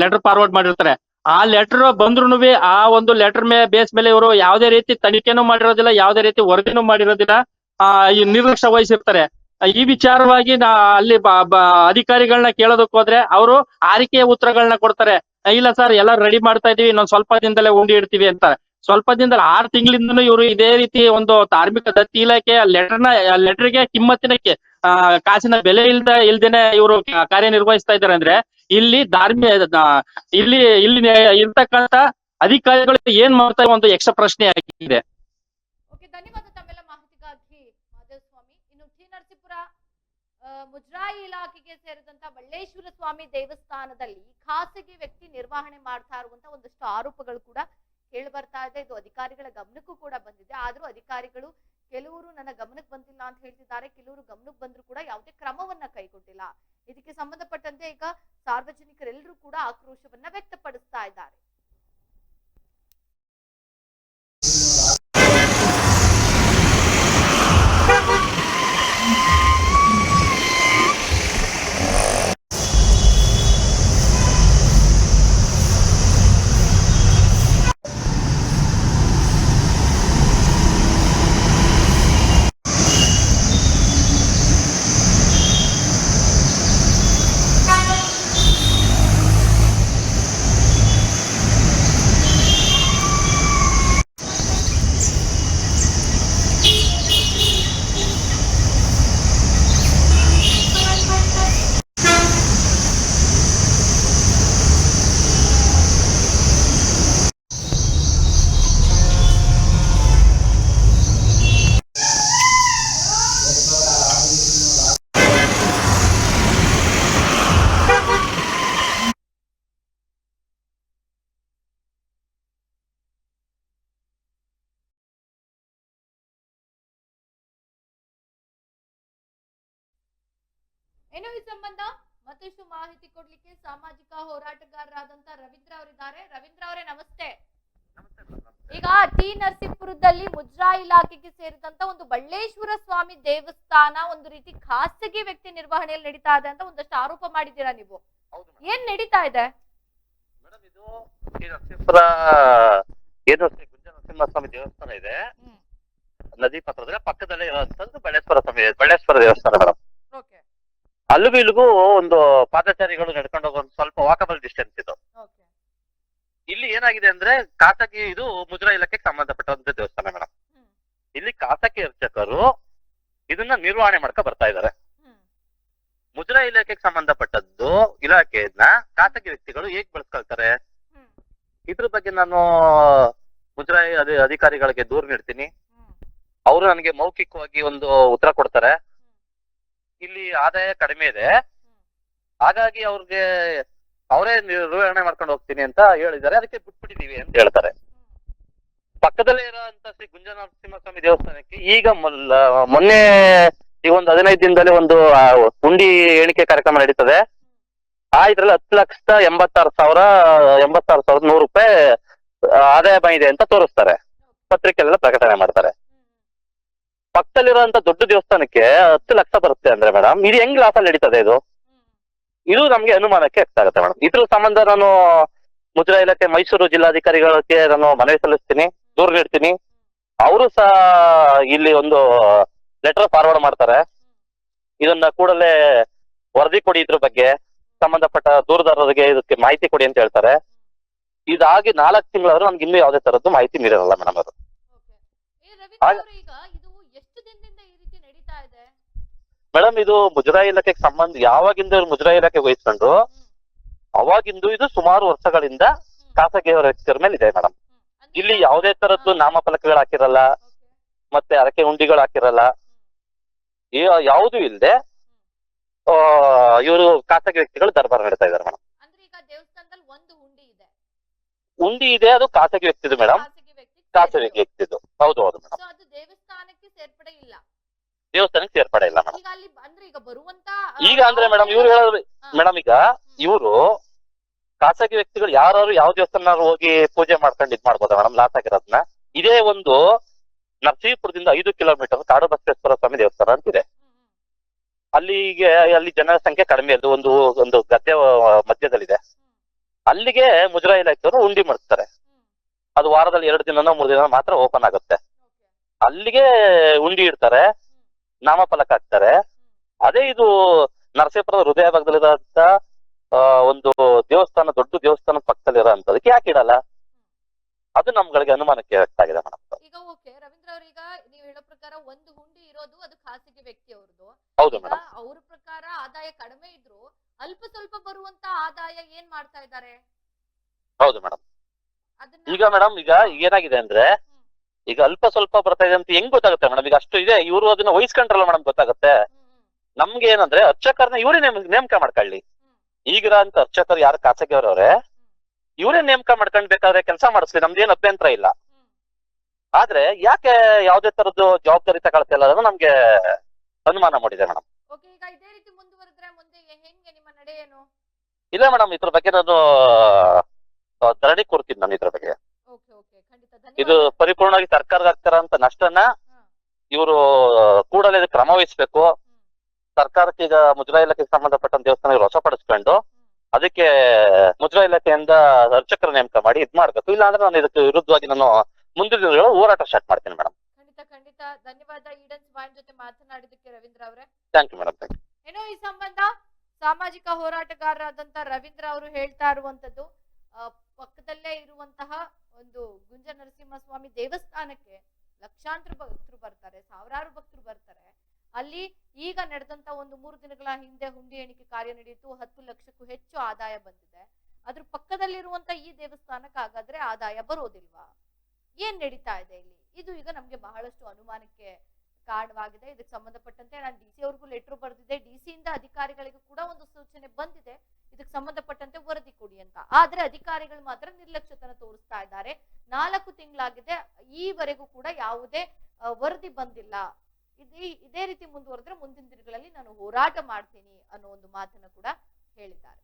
ಲೆಟರ್ ಫಾರ್ವರ್ಡ್ ಮಾಡಿರ್ತಾರೆ. ಆ ಲೆಟರ್ ಬಂದ್ರು ಆ ಒಂದು ಲೆಟರ್ ಬೇಸ್ ಮೇಲೆ ಇವರು ಯಾವುದೇ ರೀತಿ ತನಿಖೆನೂ ಮಾಡಿರೋದಿಲ್ಲ, ಯಾವುದೇ ರೀತಿ ವರದಿನೂ ಮಾಡಿರೋದಿಲ್ಲ, ಈ ನಿರ್ಲಕ್ಷ್ಯ ವಹಿಸಿರ್ತಾರೆ. ಈ ವಿಚಾರವಾಗಿ ಅಲ್ಲಿ ಅಧಿಕಾರಿಗಳನ್ನ ಕೇಳೋದಕ್ಕೆ ಹೋದ್ರೆ ಅವರು ಆರಿಕೆಯ ಉತ್ತರಗಳನ್ನ ಕೊಡ್ತಾರೆ. ಇಲ್ಲ ಸರ್, ಎಲ್ಲ ರೆಡಿ ಮಾಡ್ತಾ ಇದೀವಿ, ಇನ್ನೊಂದ್ ಸ್ವಲ್ಪ ದಿನದಲ್ಲೇ ಉಂಡಿ ಇಡ್ತೀವಿ ಅಂತಾರೆ. ಸ್ವಲ್ಪ ದಿನದಲ್ಲಿ 6 ತಿಂಗಳಿಂದನೂ ಇವರು ಇದೇ ರೀತಿ ಒಂದು ಧಾರ್ಮಿಕ ದತ್ತಿ ಇಲಾಖೆಯ ಲೆಟರ್ಗೆ ಕಿಮ್ಮತ್ತಿನ ಕಾಸಿನ ಬೆಲೆ ಇಲ್ದೇನೆ ಇವರು ಕಾರ್ಯನಿರ್ವಹಿಸ್ತಾ ಇದ್ದಾರೆ ಅಂದ್ರೆ ಇಲ್ಲಿ ಇಲ್ಲಿ ಇರ್ತಕ್ಕಂತ ಅಧಿಕಾರಿಗಳು ಏನ್ ಮಾಡ್ತಾರೆ ಒಂದು ಯಕ್ಷ ಪ್ರಶ್ನೆ ಆಗಿದೆ. ಓಕೆ, ಧನ್ಯವಾದ ತಮ್ಮೆಲ್ಲ ಮಾಹಿತಿಗಾಗಿ ಮಹದೇವ್ ಸ್ವಾಮಿ. ಇನ್ನು ಟಿ ನರಸೀಪುರ ಮುಜರಾಯಿ ಇಲಾಖೆಗೆ ಸೇರಿದಂತ ಬಳ್ಳೇಶ್ವರ ಸ್ವಾಮಿ ದೇವಸ್ಥಾನದಲ್ಲಿ ಖಾಸಗಿ ವ್ಯಕ್ತಿ ನಿರ್ವಹಣೆ ಮಾಡ್ತಾ ಇರುವಂತ ಒಂದಷ್ಟು ಆರೋಪಗಳು ಕೂಡ ಕೇಳಿ ಬರ್ತಾ ಇದೆ. ಇದು ಅಧಿಕಾರಿಗಳ ಗಮನಕ್ಕೂ ಕೂಡ ಬಂದಿದೆ. ಆದ್ರೂ ಅಧಿಕಾರಿಗಳು ಕೆಲವರು ನನ್ನ ಗಮನಕ್ಕೆ ಬಂದಿಲ್ಲ ಅಂತ ಹೇಳ್ತಿದ್ದಾರೆ, ಕೆಲವರು ಗಮನಕ್ಕೆ ಬಂದ್ರು ಕೂಡ ಯಾವುದೇ ಕ್ರಮವನ್ನ ಕೈಗೊಂಡಿಲ್ಲ. ಇದಕ್ಕೆ ಸಂಬಂಧಪಟ್ಟಂತೆ ಈಗ ಸಾರ್ವಜನಿಕರೆಲ್ಲರೂ ಕೂಡ ಆಕ್ರೋಶವನ್ನ ವ್ಯಕ್ತಪಡಿಸ್ತಾ ಇದ್ದಾರೆ. ಏನು ಈ ಸಂಬಂಧ ಮತ್ತಷ್ಟು ಮಾಹಿತಿ ಕೊಡ್ಲಿಕ್ಕೆ ಸಾಮಾಜಿಕ ಹೋರಾಟಗಾರರಾದಂತ ರವೀಂದ್ರ ಅವರಿದ್ದಾರೆ. ರವೀಂದ್ರ ಅವರೇ ನಮಸ್ತೆ. ಈಗ ಟಿ ನರಸೀಪುರದಲ್ಲಿ ಮುಜರಾಯಿ ಇಲಾಖೆಗೆ ಸೇರಿದಂತ ಒಂದು ಬಳ್ಳೇಶ್ವರ ಸ್ವಾಮಿ ದೇವಸ್ಥಾನ ಒಂದು ರೀತಿ ಖಾಸಗಿ ವ್ಯಕ್ತಿ ನಿರ್ವಹಣೆಯಲ್ಲಿ ನಡೀತಾ ಇದೆ ಅಂತ ಒಂದಷ್ಟು ಆರೋಪ ಮಾಡಿದ್ದೀರಾ ನೀವು. ಏನ್ ನಡೀತಾ ಇದೆ? ಮೇಡಮ್, ಇದು ಟಿ ನರಸೀಪುರ ಏನು ಶ್ರೀ ಗುಂಜ ನರಸಿಂಹಸ್ವಾಮಿ ದೇವಸ್ಥಾನ ಇದೆ, ನದಿ ಪಕ್ಕದಲ್ಲೇ ಇರುವಂತದ್ದು ಬಳ್ಳೇಶ್ವರ ದೇವಸ್ಥಾನ ಮೇಡಮ್. ಅಲ್ಲಿಗೂ ಇಲ್ಲಿಗೂ ಒಂದು ಪಾದಚಾರಿಗಳು ನಡ್ಕೊಂಡು ಹೋಗೋ ಸ್ವಲ್ಪ ವಾಕಬಲ್ ಡಿಸ್ಟೆನ್ಸ್ ಇದು. ಇಲ್ಲಿ ಏನಾಗಿದೆ ಅಂದ್ರೆ ಖಾಸಗಿ, ಇದು ಮುಜರಾಯಿ ಇಲಾಖೆಗೆ ಸಂಬಂಧಪಟ್ಟಂತ ದೇವಸ್ಥಾನ ಮೇಡಮ್. ಇಲ್ಲಿ ಖಾಸಗಿ ಅರ್ಚಕರು ಇದನ್ನ ನಿರ್ವಹಣೆ ಮಾಡ್ಕೊ ಬರ್ತಾ ಇದ್ದಾರೆ. ಮುಜರಾಯಿ ಇಲಾಖೆಗೆ ಸಂಬಂಧಪಟ್ಟದ್ದು ಇಲಾಖೆಯನ್ನ ಖಾಸಗಿ ವ್ಯಕ್ತಿಗಳು ಹೇಗ್ ಬಳಸ್ಕೊಳ್ತಾರೆ, ಇದ್ರ ಬಗ್ಗೆ ನಾನು ಮುಜರಾಯಿ ಅಧಿಕಾರಿಗಳಿಗೆ ದೂರು ನೀಡ್ತೀನಿ. ಅವರು ನನಗೆ ಮೌಖಿಕವಾಗಿ ಒಂದು ಉತ್ತರ ಕೊಡ್ತಾರೆ. ಇಲ್ಲಿ ಆದಾಯ ಕಡಿಮೆ ಇದೆ, ಹಾಗಾಗಿ ಅವ್ರಿಗೆ ಅವರೇ ನಿರ್ವಹಣೆ ಮಾಡ್ಕೊಂಡು ಹೋಗ್ತೀನಿ ಅಂತ ಹೇಳಿದ್ದಾರೆ, ಅದಕ್ಕೆ ಬಿಟ್ಬಿಟ್ಟಿದೀವಿ ಅಂತ ಹೇಳ್ತಾರೆ. ಪಕ್ಕದಲ್ಲೇ ಇರೋಂತ ಶ್ರೀ ಗುಂಜ ನರಸಿಂಹಸ್ವಾಮಿ ದೇವಸ್ಥಾನಕ್ಕೆ ಈಗ ಮೊನ್ನೆ ಈಗ ಒಂದು 15 ದಿನದಲ್ಲಿ ಒಂದು ಹುಂಡಿ ಎಣಿಕೆ ಕಾರ್ಯಕ್ರಮ ನಡೀತದೆ. ಇದ್ರಲ್ಲಿ 10,86,100 ರೂಪಾಯಿ ಆದಾಯ ಬಂದಿದೆ ಅಂತ ತೋರಿಸ್ತಾರೆ, ಪತ್ರಿಕೆಲ್ಲ ಪ್ರಕಟಣೆ ಮಾಡ್ತಾರೆ. ಪಕ್ಕದಲ್ಲಿರುವಂತ ದೊಡ್ಡ ದೇವಸ್ಥಾನಕ್ಕೆ 10 ಲಕ್ಷ ಬರುತ್ತೆ ಅಂದ್ರೆ ಮೇಡಮ್, ಇದು ಹೆಂಗ್ ಲಾಸಲ್ಲಿ ನಡೀತದೆ? ಇದು ನಮ್ಗೆ ಅನುಮಾನಕ್ಕೆ ಆಗ್ತಾಗುತ್ತೆ ಮೇಡಮ್. ಇದ್ರ ಸಂಬಂಧ ನಾನು ಮುಜರಾಯಿ ಇಲಾಖೆ ಮೈಸೂರು ಜಿಲ್ಲಾಧಿಕಾರಿಗಳಿಗೆ ನಾನು ಮನವಿ ಸಲ್ಲಿಸ್ತೀನಿ, ದೂರು ನೀಡ್ತೀನಿ. ಅವರು ಸಹ ಇಲ್ಲಿ ಒಂದು ಲೆಟರ್ ಫಾರ್ವರ್ಡ್ ಮಾಡ್ತಾರೆ. ಇದನ್ನ ಕೂಡಲೇ ವರದಿ ಕೊಡಿ, ಇದ್ರ ಬಗ್ಗೆ ಸಂಬಂಧಪಟ್ಟ ದೂರದಾರರಿಗೆ ಇದಕ್ಕೆ ಮಾಹಿತಿ ಕೊಡಿ ಅಂತ ಹೇಳ್ತಾರೆ. ಇದಾಗಿ 4 ತಿಂಗಳಾದ್ರೂ ನಮ್ಗೆ ಇನ್ನೂ ಯಾವುದೇ ತರದ್ದು ಮಾಹಿತಿ ನೀಡಿರಲ್ಲ ಮೇಡಮ್ ಅವರು. ಮೇಡಮ್, ಇದು ಮುಜರಾಯಿ ಇಲಾಖೆಗೆ ಸಂಬಂಧ ಯಾವಾಗಿಂದ ಮುಜರಾಯಿ ಇಲಾಖೆ ವಹಿಸ್ಕೊಂಡು ಅವಾಗಿಂದು ಇದು ಸುಮಾರು ವರ್ಷಗಳಿಂದ ಖಾಸಗಿ ವ್ಯಕ್ತಿಯರ ಮೇಲೆ ಇದೆ ಮೇಡಮ್. ಇಲ್ಲಿ ಯಾವುದೇ ತರದ್ದು ನಾಮಫಲಕಗಳು ಹಾಕಿರಲ್ಲ, ಮತ್ತೆ ಅರಕೆ ಹುಂಡಿಗಳು ಹಾಕಿರಲ್ಲ, ಯಾವುದು ಇಲ್ಲದೆ ಇವರು ಖಾಸಗಿ ವ್ಯಕ್ತಿಗಳು ದರ್ಬಾರ್ ನಡೆಸ್ತಾ ಇದ್ದಾರೆ ಮೇಡಮ್. ಹುಂಡಿ ಇದೆ, ಅದು ಖಾಸಗಿ ವ್ಯಕ್ತಿದು ಮೇಡಮ್, ಖಾಸಗಿ ವ್ಯಕ್ತಿದು. ಹೌದು ಹೌದು ಮೇಡಮ್. ದೇವಸ್ಥಾನಕ್ಕೆ ಸೇರ್ಪಡೆ ಇಲ್ಲ ಮೇಡಮ್. ಈಗ ಅಂದ್ರೆ ಮೇಡಮ್ ಇವ್ರು ಹೇಳೋದು ಮೇಡಮ್, ಈಗ ಇವರು ಖಾಸಗಿ ವ್ಯಕ್ತಿಗಳು ಯಾರು ಯಾವ ದೇವಸ್ಥಾನ ಹೋಗಿ ಪೂಜೆ ಮಾಡ್ಕೊಂಡು ಇದ್ ಮಾಡ್ಬೋದ ಮೇಡಮ್ ಲಾಸ್ ಆಗಿರೋದನ್ನ? ಇದೇ ಒಂದು ನರಸೀಪುರದಿಂದ 5 ಕಿಲೋಮೀಟರ್ ಕಾಡು ಬಸವೇಶ್ವರ ಸ್ವಾಮಿ ದೇವಸ್ಥಾನ ಅಂತಿದೆ. ಅಲ್ಲಿ ಜನರ ಸಂಖ್ಯೆ ಕಡಿಮೆ ಇದ್ದು ಒಂದು ಗದ್ದೆ ಮಧ್ಯದಲ್ಲಿದೆ. ಅಲ್ಲಿಗೆ ಮುಜರಾಯಿ ಇಲಾಖೆಯವರು ಉಂಡಿ ಮಾಡಿಸ್ತಾರೆ. ಅದು ವಾರದಲ್ಲಿ 2 ದಿನನೋ 3 ದಿನ ಮಾತ್ರ ಓಪನ್ ಆಗುತ್ತೆ. ಅಲ್ಲಿಗೆ ಉಂಡಿ ಇಡ್ತಾರೆ, ನಾಮಫಲಕ ಹಾಕ್ತಾರೆ. ಅದೇ ಇದು ನರಸೀಪುರದ ಹೃದಯ ಭಾಗದಲ್ಲಿರೋಂತ ಒಂದು ದೇವಸ್ಥಾನ, ದೊಡ್ಡ ದೇವಸ್ಥಾನ ಪಕ್ಕದಲ್ಲಿರೋಂಥದಕ್ಕೆ ಯಾಕೆ ಇಡಲ್ಲ? ಅದು ನಮ್ಗಳಿಗೆ ಅನುಮಾನಕ್ಕೆ ವ್ಯಕ್ತಾಗಿದೆ ಮೇಡಮ್. ಈಗ ಓಕೆ ರವೀಂದ್ರ ಅವ್ರ, ಈಗ ನೀವು ಹೇಳೋ ಪ್ರಕಾರ ಒಂದು ಹುಂಡಿ ಇರೋದು ಅದು ಖಾಸಗಿ ವ್ಯಕ್ತಿ ಅವ್ರದ್ದು. ಹೌದು ಮೇಡಮ್. ಅವ್ರ ಪ್ರಕಾರ ಆದಾಯ ಕಡಿಮೆ ಇದ್ರು ಅಲ್ಪ ಸ್ವಲ್ಪ ಬರುವಂತ ಆದಾಯ ಏನ್ ಮಾಡ್ತಾ ಇದ್ದಾರೆ? ಹೌದು ಮೇಡಮ್. ಈಗ ಮೇಡಮ್, ಈಗ ಏನಾಗಿದೆ ಅಂದ್ರೆ, ಈಗ ಅಲ್ಪ ಸ್ವಲ್ಪ ಬರ್ತಾ ಇದೆ ಅಂತ ಹೆಂಗ್ ಗೊತ್ತಾಗುತ್ತೆ ಮೇಡಮ್? ಈಗ ಅಷ್ಟು ಇದೆ, ಇವರು ಅದನ್ನ ವಹಿಸ್ಕೊಂಡ್ರಲ್ಲ ಮೇಡಮ್, ಗೊತ್ತಾಗುತ್ತೆ. ನಮ್ಗೆ ಏನಂದ್ರೆ ಅರ್ಚಕರನ್ನ ಇವರೇ ನೇಮಕ ಮಾಡ್ಕೊಳ್ಳಿ. ಈಗಿರೋ ಅಂತ ಅರ್ಚಕರು ಯಾರು ಖಾಸಗಿ ಅವರವ್ರೆ, ಇವರೇ ನೇಮಕ ಮಾಡ್ಕೊಂಡ್ ಬೇಕಾದ್ರೆ ಕೆಲಸ ಮಾಡಿಸ್ಲಿ, ನಮ್ದೇನ್ ಅಭ್ಯಂತರ ಇಲ್ಲ. ಆದ್ರೆ ಯಾಕೆ ಯಾವ್ದೇ ತರದ್ದು ಜವಾಬ್ದಾರಿ ತಗೊಳ್ತಾ ಇಲ್ಲ ಅನ್ನೋದು ನಮ್ಗೆ ಅನುಮಾನ ಮಾಡಿದೆ ಮೇಡಮ್. ಇಲ್ಲ ಮೇಡಮ್, ಇದ್ರ ಬಗ್ಗೆ ನಾನು ಧರಣಿ ಕೂರ್ತೀನಿ ನಾನು ಇದ್ರ ಬಗ್ಗೆ. ಇದು ಪರಿಪೂರ್ಣವಾಗಿ ಸರ್ಕಾರದ ಆಗ್ತಾರ ಅಂತ ನಷ್ಟನ ಇವರು ಕೂಡಲೇ ಕ್ರಮ ವಹಿಸ್ಬೇಕು. ಸರ್ಕಾರಕ್ಕೆ ಈಗ ಮುಜರಾಯಿ ಇಲಾಖೆಗೆ ಸಂಬಂಧಪಟ್ಟ ದೇವಸ್ಥಾನ ವಶಪಡಿಸ್ಕೊಂಡು ಅದಕ್ಕೆ ಮುಜರಾಯಿ ಇಲಾಖೆಯಿಂದ ಅರ್ಚಕರ ನೇಮಕ ಮಾಡಿ ಇದ್ ಮಾಡ್ಬೇಕು. ಇಲ್ಲ ಅಂದ್ರೆ ನಾನು ಇದಕ್ಕೆ ವಿರುದ್ಧವಾಗಿ ನಾನು ಮುಂದಿನ ದಿನಗಳು ಹೋರಾಟ ಸ್ಟಾರ್ಟ್ ಮಾಡ್ತೀನಿ ಮೇಡಮ್. ಖಂಡಿತ ಧನ್ಯವಾದ ಈಡನ್ ಸ್ವಾಮಿ ಜೊತೆ ಮಾತನಾಡಿದಕ್ಕೆ ರವೀಂದ್ರ ಅವರೇ. Thank you madam. ಏನೋ ಈ ಸಂಬಂಧ ಸಾಮಾಜಿಕ ಹೋರಾಟಗಾರರಾದಂತ ರವೀಂದ್ರ ಅವರು ಹೇಳ್ತಾ ಇರುವಂತದ್ದು, ಪಕ್ಕದಲ್ಲೇ ಇರುವಂತಹ ಒಂದು ಗುಂಜ ನರಸಿಂಹಸ್ವಾಮಿ ದೇವಸ್ಥಾನಕ್ಕೆ ಲಕ್ಷಾಂತರ ಭಕ್ತರು ಬರ್ತಾರೆ, ಸಾವಿರಾರು ಭಕ್ತರು ಬರ್ತಾರೆ. ಅಲ್ಲಿ ಈಗ ನಡೆದಂತ ಒಂದು 3 ದಿನಗಳ ಹಿಂದೆ ಹುಂಡಿ ಎಣಿಕೆ ಕಾರ್ಯ ನಡೆಯಿತು. 10 ಲಕ್ಷಕ್ಕೂ ಹೆಚ್ಚು ಆದಾಯ ಬಂದಿದೆ. ಅದ್ರ ಪಕ್ಕದಲ್ಲಿರುವಂತ ಈ ದೇವಸ್ಥಾನಕ್ಕೆ ಹಾಗಾದ್ರೆ ಆದಾಯ ಬರೋದಿಲ್ವಾ? ಏನ್ ನಡೀತಾ ಇದೆ ಇಲ್ಲಿ? ಇದು ಈಗ ನಮ್ಗೆ ಬಹಳಷ್ಟು ಅನುಮಾನಕ್ಕೆ ಕಾರಣವಾಗಿದೆ. ಇದಕ್ಕೆ ಸಂಬಂಧಪಟ್ಟಂತೆ ನಾನು DC ಅವ್ರಿಗೂ ಲೆಟರ್ ಬರೆದಿದ್ದೆ. DC ಇಂದ ಅಧಿಕಾರಿಗಳಿಗೂ ಕೂಡ ಒಂದು ಸೂಚನೆ ಬಂದಿದೆ, ಇದಕ್ಕೆ ಸಂಬಂಧಪಟ್ಟಂತೆ ವರದಿ ಕೊಡಿ ಅಂತ. ಆದ್ರೆ ಅಧಿಕಾರಿಗಳು ಮಾತ್ರ ನಿರ್ಲಕ್ಷ್ಯತನ ತೋರಿಸ್ತಾ ಇದ್ದಾರೆ. 4 ತಿಂಗಳಾಗಿದೆ, ಈವರೆಗೂ ಕೂಡ ಯಾವುದೇ ವರದಿ ಬಂದಿಲ್ಲ. ಇದೇ ರೀತಿ ಮುಂದುವರೆದ್ರೆ ಮುಂದಿನ ದಿನಗಳಲ್ಲಿ ನಾನು ಹೋರಾಟ ಮಾಡ್ತೀನಿ ಅನ್ನೋ ಒಂದು ಮಾತನ್ನ ಕೂಡ ಹೇಳಿದ್ದಾರೆ.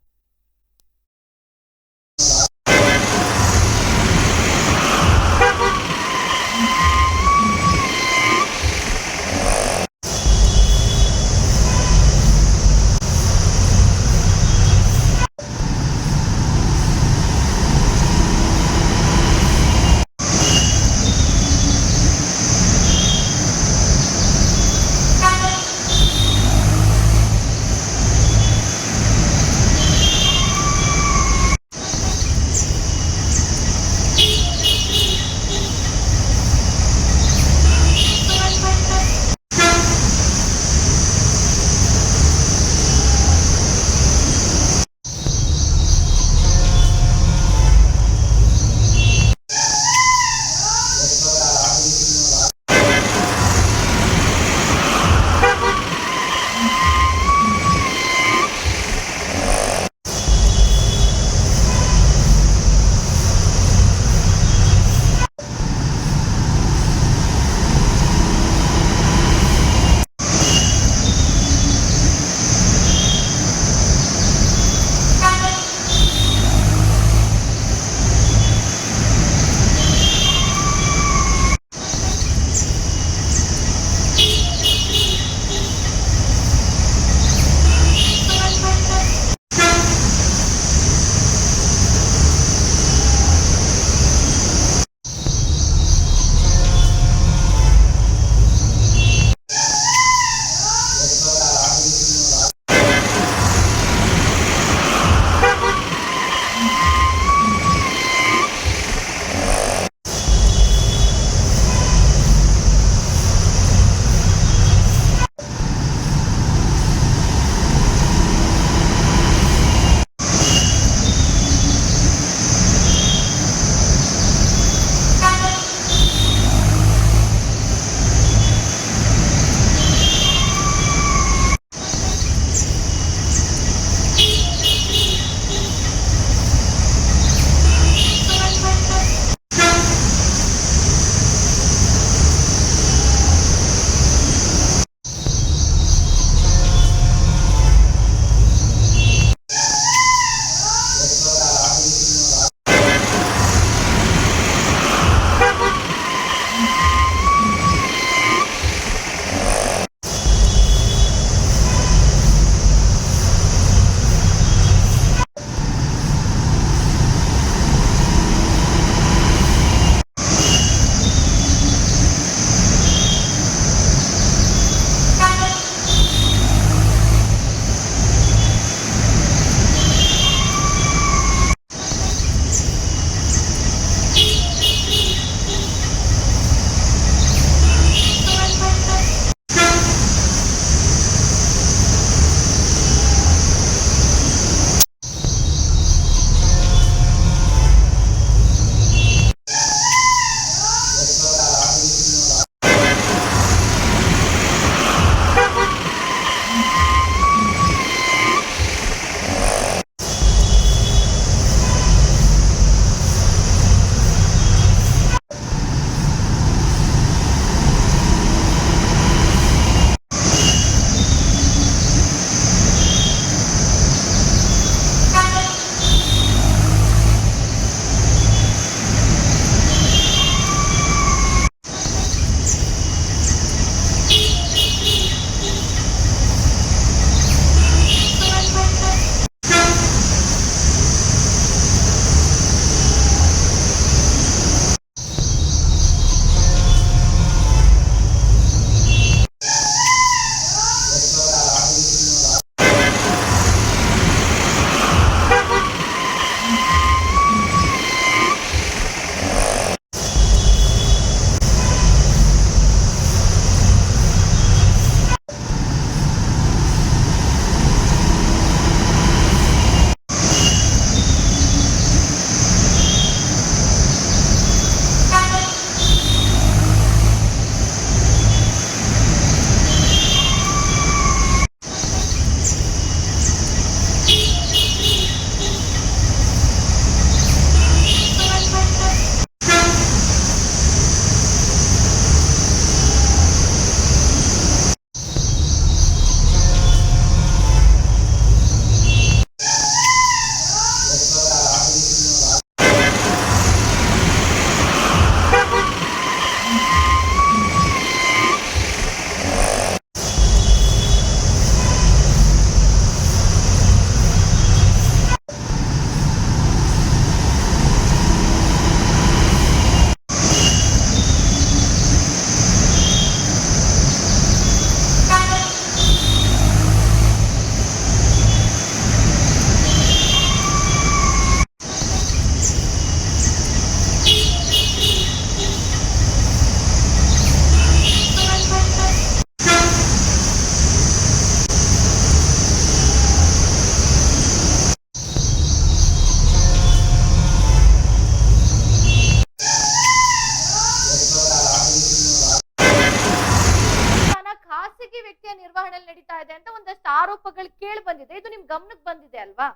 ನಡೀತಾ ಇದೆ ಅಂತ ಒಂದಷ್ಟು ಆರೋಪಗಳು ಕೇಳಿ ಬಂದಿದೆ. ಇದು ನಿಮ್ ಗಮನಕ್ಕೆ ಬಂದಿದೆ ಅಲ್ವಾ?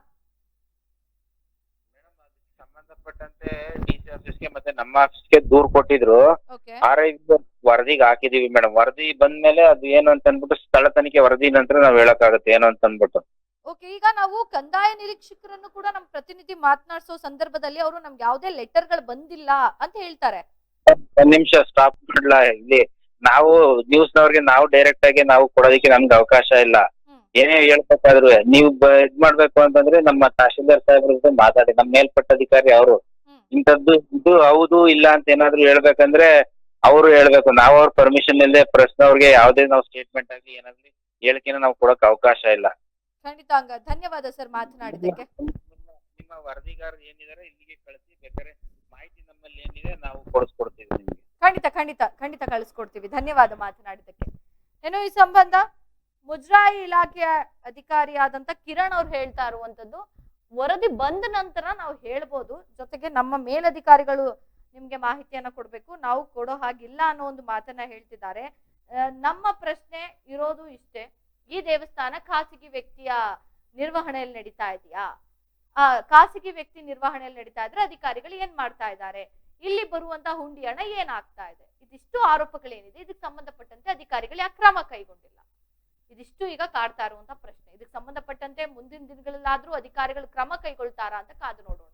ಸಂಬಂಧಪಟ್ಟಂತೆ ಡಿಸಿ ಮತ್ತೆ ನಮ್ಮ ಆಫೀಸ್ಗೆ ದೂರ್ ಕೊಟ್ಟಿದ್ರು. ಓಕೆ RI ವರದಿಗೆ ಹಾಕಿದೀವಿ ಮೇಡಮ್. ವರದಿ ಬಂದ್ಮೇಲೆ ಅದು ಏನು ಅಂತ ಅನ್ಬಿಟ್ಟು ಸ್ಥಳ ತನಿಖೆ ವರದಿ ನಂತರ ನಾವ್ ಹೇಳಕ್ಕಾಗತ್ತೆ ಏನು ಅಂತ ಅನ್ಬಿಟ್ಟು. ಓಕೆ, ಈಗ ನಾವು ಕಂದಾಯ ನಿರೀಕ್ಷಕರನ್ನು ಕೂಡ ನಮ್ಮ ಪ್ರತಿನಿಧಿ ಮಾತನಾಡಿಸೋ ಸಂದರ್ಭದಲ್ಲಿ ಅವರು ನಮ್ಗೆ ಯಾವುದೇ ಲೆಟರ್ಗಳು ಬಂದಿಲ್ಲ ಅಂತ ಹೇಳ್ತಾರೆ. ಒಂದ್ ನಿಮಿಷ ಸ್ಟಾಪ್ ಮಾಡ್ಲಾ? ಇಲ್ಲಿ ನಾವು ನ್ಯೂಸ್ನವ್ರಿಗೆ ನಾವು ಡೈರೆಕ್ಟ್ ಆಗಿ ನಾವು ಕೊಡೋದಕ್ಕೆ ನಮ್ಗೆ ಅವಕಾಶ ಇಲ್ಲ. ಏನೇ ಹೇಳ್ಬೇಕಾದ್ರು ನೀವು ಇದ್ ಮಾಡ್ಬೇಕು ಅಂತಂದ್ರೆ ನಮ್ಮ ತಹಶೀಲ್ದಾರ್ ಸಾಹೇಬ್ರ ಜೊತೆ ಮಾತಾಡಿ. ನಮ್ಮ ಮೇಲ್ಪಟ್ಟ ಅಧಿಕಾರಿ ಅವರು ಇಂಥದ್ದು ಇದು ಹೌದು ಇಲ್ಲ ಅಂತ ಏನಾದ್ರು ಹೇಳ್ಬೇಕಂದ್ರೆ ಅವರು ಹೇಳ್ಬೇಕು. ನಾವು ಅವ್ರ ಪರ್ಮಿಷನ್ ಇಲ್ಲದೆ ಪ್ರೆಸ್ನವ್ರಿಗೆ ಯಾವುದೇ ನಾವು ಸ್ಟೇಟ್ಮೆಂಟ್ ಆಗ್ಲಿ ಏನಾಗ್ಲಿ ಹೇಳಿಕೆನ ನಾವು ಕೊಡಕ್ ಅವಕಾಶ ಇಲ್ಲ. ಖಂಡಿತ. ಹಂಗ ಧನ್ಯವಾದ ಸರ್ ಮಾತನಾಡಿದ್ದಕ್ಕೆ. ನಿಮ್ಮ ವರದಿಗಾರ ಏನಿದಾರೆ ಇಲ್ಲಿಗೆ ಕಳಿಸಿ, ಬೇಕಾದ್ರೆ ಮಾಹಿತಿ ನಮ್ಮಲ್ಲಿ ಏನಿದೆ ನಾವು ಕೊಡಿಸ್ಕೊಡ್ತೀವಿ ನಿಮ್ಗೆ. ಖಂಡಿತ ಖಂಡಿತ ಖಂಡಿತ ಕಳಿಸ್ಕೊಡ್ತೀವಿ. ಧನ್ಯವಾದ ಮಾತನಾಡಿದ್ದಕ್ಕೆ. ಏನು ಈ ಸಂಬಂಧ ಮುಜರಾಯಿ ಇಲಾಖೆಯ ಅಧಿಕಾರಿಯಾದಂತ ಕಿರಣ್ ಅವ್ರು ಹೇಳ್ತಾ ಇರುವಂತದ್ದು, ವರದಿ ಬಂದ ನಂತರ ನಾವು ಹೇಳ್ಬೋದು, ಜೊತೆಗೆ ನಮ್ಮ ಮೇಲಧಿಕಾರಿಗಳು ನಿಮ್ಗೆ ಮಾಹಿತಿಯನ್ನ ಕೊಡ್ಬೇಕು, ನಾವು ಕೊಡೋ ಹಾಗಿಲ್ಲ ಅನ್ನೋ ಒಂದು ಮಾತನ್ನ ಹೇಳ್ತಿದ್ದಾರೆ. ನಮ್ಮ ಪ್ರಶ್ನೆ ಇರೋದು ಇಷ್ಟೇ, ಈ ದೇವಸ್ಥಾನ ಖಾಸಗಿ ವ್ಯಕ್ತಿಯ ನಿರ್ವಹಣೆಯಲ್ಲಿ ನಡೀತಾ ಇದೆಯಾ? ಖಾಸಗಿ ವ್ಯಕ್ತಿ ನಿರ್ವಹಣೆಯಲ್ಲಿ ನಡೀತಾ ಇದ್ರೆ ಅಧಿಕಾರಿಗಳು ಏನ್ ಮಾಡ್ತಾ ಇದ್ದಾರೆ? ಇಲ್ಲಿ ಬರುವಂತ ಹುಂಡಿ ಹಣ ಏನಾಗ್ತಾ ಇದೆ? ಇದಿಷ್ಟು ಆರೋಪಗಳೇನಿದೆ, ಇದಕ್ಕೆ ಸಂಬಂಧಪಟ್ಟಂತೆ ಅಧಿಕಾರಿಗಳು ಯಾಕೆ ಕ್ರಮ ಕೈಗೊಂಡಿಲ್ಲ? ಇದಿಷ್ಟು ಈಗ ಕಾಡ್ತಾ ಇರುವಂತ ಪ್ರಶ್ನೆ. ಇದಕ್ಕೆ ಸಂಬಂಧಪಟ್ಟಂತೆ ಮುಂದಿನ ದಿನಗಳಲ್ಲಾದ್ರೂ ಅಧಿಕಾರಿಗಳು ಕ್ರಮ ಕೈಗೊಳ್ತಾರಾ ಅಂತ ಕಾದು ನೋಡೋಣ.